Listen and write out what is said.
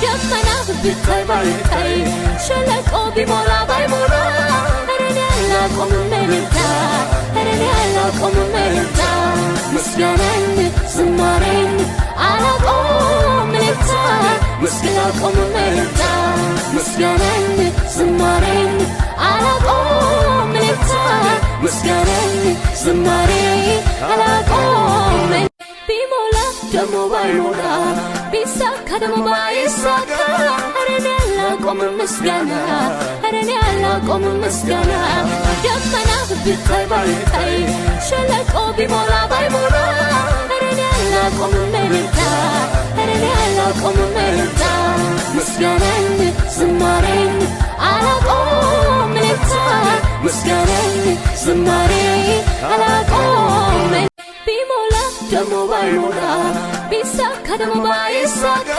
ደመና ቢታይ ባይታይ ሸለቆ ቢሞላ ባይሞላ እኔ አላቆምም እልልታ እኔ አላቆምም እልልታ ምስጋናን ዝማሬን አላቆምም እልልታ አላቆምም እልልታ ምስጋናን ዝማሬን አላቆምም እልልታ ምስጋናን ዝማሬ አላቆምም ቢሞላ ደሞ ባይሞላ ቢሳካ ደሞ ባይሳካ እኔ አላቆምም ምስጋና እኔ አላቆምም ምስጋና ደመና ቢታይ ባይታይ ሸለቆ ቢሞላ ባይሞላ እኔ አላቆምም እልልታ እኔ አላቆምም እልልታ ምስጋናን ዝማሬን አላቆምም እልልታ ምስጋናን ዝማሬ አላቆምም ቢሞላ ደሞ ባይሞላ ቢሳካ ደሞ ባይሳካ